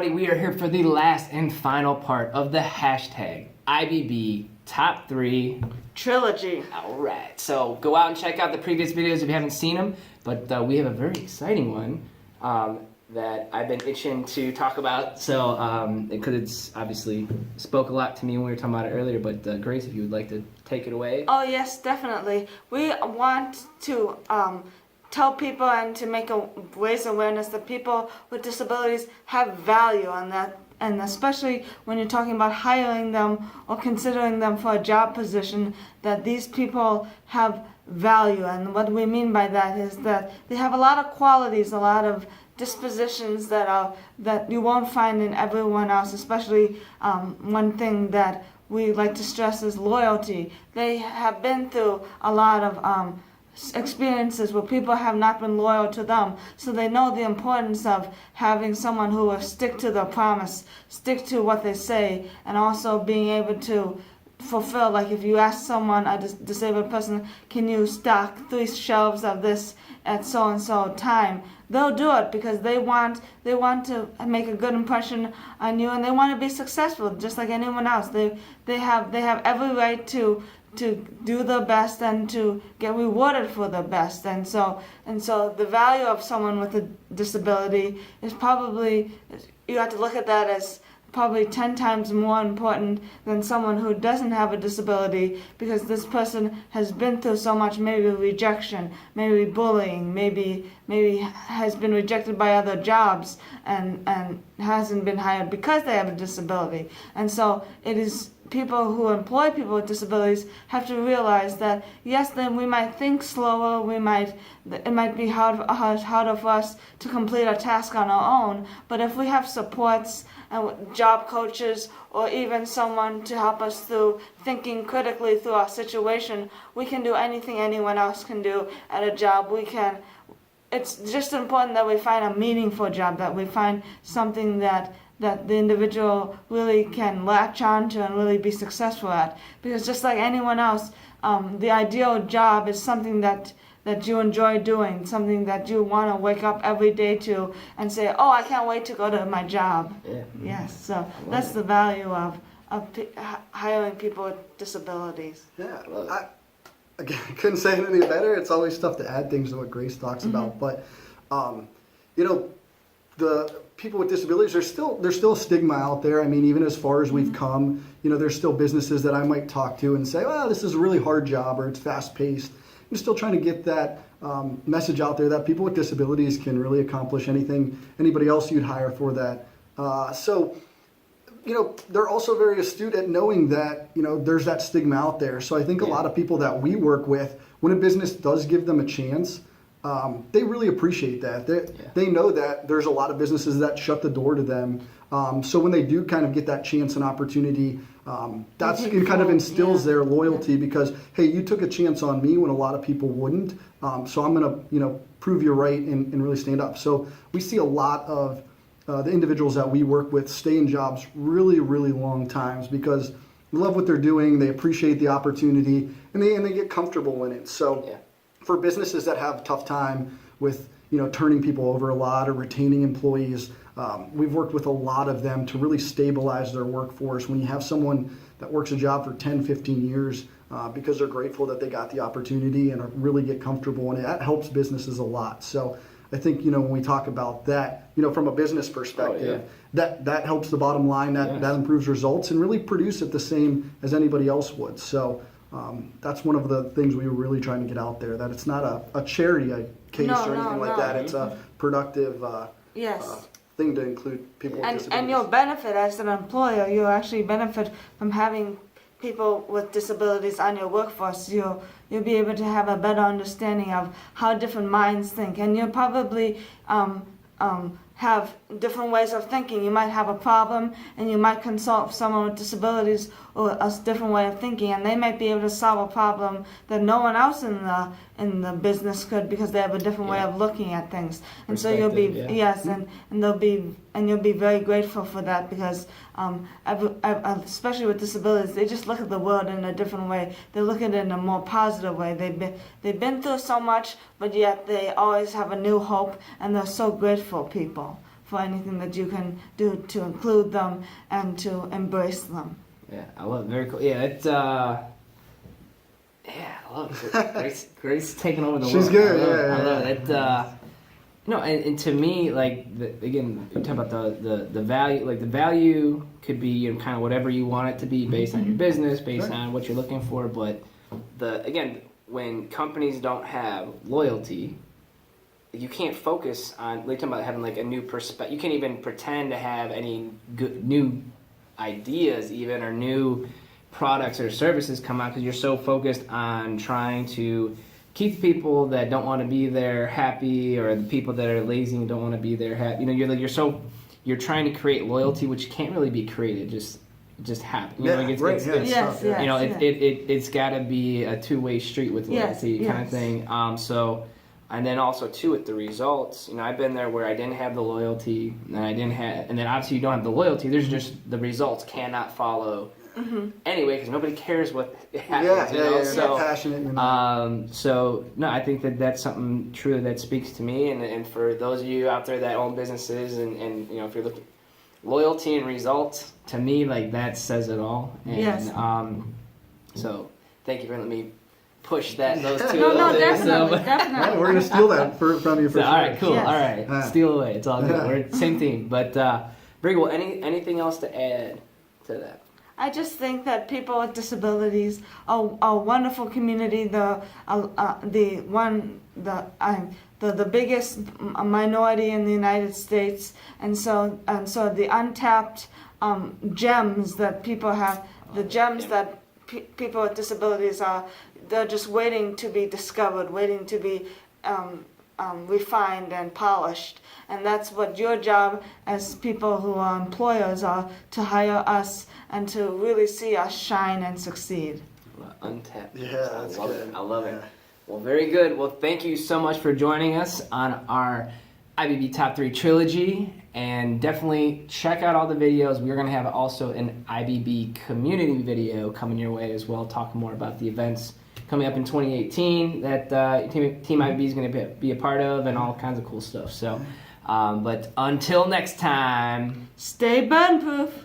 everybody. We are here for the last and final part of the hashtag IBB Top 3 Trilogy. All right. So go out and check out the previous videos if you haven't seen them. But we have a very exciting one that I've been itching to talk about. So because it's obviously spoke a lot to me when we were talking about it earlier. But Grace, if you would like to take it away. Oh yes, definitely. We want to tell people and to raise awareness that people with disabilities have value, and especially when you're talking about hiring them or considering them for a job position, that these people have value. And what we mean by that is that they have a lot of qualities, a lot of dispositions that you won't find in everyone else. Especially one thing that we like to stress is loyalty. They have been through a lot of experiences where people have not been loyal to them, so they know the importance of having someone who will stick to their promise, stick to what they say, and also being able to fulfill. Like if you ask someone, a disabled person, can you stock 3 shelves of this at so and so time, they'll do it because they want to make a good impression on you, and they want to be successful just like anyone else. They have every right to do their best and to get rewarded for their best. And so the value of someone with a disability is probably, you have to look at that as probably 10 times more important than someone who doesn't have a disability, because this person has been through so much, maybe rejection, maybe bullying, maybe has been rejected by other jobs and hasn't been hired because they have a disability. And so it is people who employ people with disabilities have to realize that yes, then we might think slower, it might be harder for us to complete a task on our own, but if we have supports and job coaches or even someone to help us through thinking critically through our situation, we can do anything anyone else can do at a job. It's just important that we find a meaningful job, that we find something that the individual really can latch on to and really be successful at. Because just like anyone else, the ideal job is something that you enjoy doing, something that you want to wake up every day to and say, oh, I can't wait to go to my job. Yeah. Yes, so that's the value of hiring people with disabilities. Yeah, again, I couldn't say it any better. It's always tough to add things to what Grace talks about, but the people with disabilities, there's still a stigma out there. I mean, even as far as we've come, there's still businesses that I might talk to and say, well, this is a really hard job, or it's fast paced. I'm still trying to get that message out there that people with disabilities can really accomplish anything anybody else you'd hire for that. So they're also very astute at knowing that, there's that stigma out there. So I think a lot of people that we work with, when a business does give them a chance, they really appreciate that. They know that there's a lot of businesses that shut the door to them. So when they do kind of get that chance and opportunity, it kind of instills their loyalty because, hey, you took a chance on me when a lot of people wouldn't. So I'm going to, prove you right and really stand up. So we see a lot of the individuals that we work with stay in jobs really, really long times because they love what they're doing. They appreciate the opportunity and they get comfortable in it. So for businesses that have a tough time with, turning people over a lot or retaining employees, we've worked with a lot of them to really stabilize their workforce. When you have someone that works a job for 10, 15 years because they're grateful that they got the opportunity and really get comfortable, and that helps businesses a lot. So I think, when we talk about that, from a business perspective, that helps the bottom line, that improves results and really produce it the same as anybody else would. So that's one of the things we were really trying to get out there, that it's not a charity case or anything like that. It's a productive thing to include people with disabilities. And you'll benefit as an employer. You'll actually benefit from having people with disabilities on your workforce. You'll be able to have a better understanding of how different minds think, and you'll probably have different ways of thinking. You might have a problem and you might consult someone with disabilities or a different way of thinking, and they might be able to solve a problem that no one else in the business could because they have a different way of looking at things. And so you'll be and you'll be very grateful for that because especially with disabilities, they just look at the world in a different way. They look at it in a more positive way. They've been through so much, but yet they always have a new hope, and they're so grateful people for anything that you can do to include them and to embrace them. Yeah, I love it. Very cool. Yeah, it's I love it. Grace taking over the world. She's good. I love it. No, and to me, like again, we talk about the value. Like the value could be kind of whatever you want it to be based on your business, based on what you're looking for. But when companies don't have loyalty, you can't focus on. Like talking about having like a new perspective. You can't even pretend to have any good new ideas, even or new products or services come out because you're so focused on trying to keep the people that don't want to be there happy, or the people that are lazy and don't want to be there happy. You're trying to create loyalty, which can't really be created. Just happen. It's got to be a two-way street with loyalty kind of thing. And then also too with the results. I've been there where I didn't have the loyalty, and then obviously you don't have the loyalty. There's just the results cannot follow. Anyway, because nobody cares what happens. So passionate. So no, I think that's something truly that speaks to me, and for those of you out there that own businesses, and if you're looking loyalty and results, to me, like that says it all. And, yes. So thank you for letting me push those two. No, things. definitely. We're gonna steal that from you for sure. All right, cool. Yes. All right, steal away. It's all good. We're same team. But very well. Anything else to add to that? I just think that people with disabilities are a wonderful community. The biggest minority in the United States, and so the untapped gems that people have, that people with disabilities are, they're just waiting to be discovered, waiting to be refined and polished. And that's what your job as people who are employers are, to hire us and to really see us shine and succeed. Untapped. Yeah, that's good. I love it. Well, very good. Well, thank you so much for joining us on our IBB Top 3 trilogy. And definitely check out all the videos. We're going to have also an IBB community video coming your way as well, talking more about the events coming up in 2018 that Team IBB is going to be a part of, and all kinds of cool stuff. So, but until next time, Stay burn proof.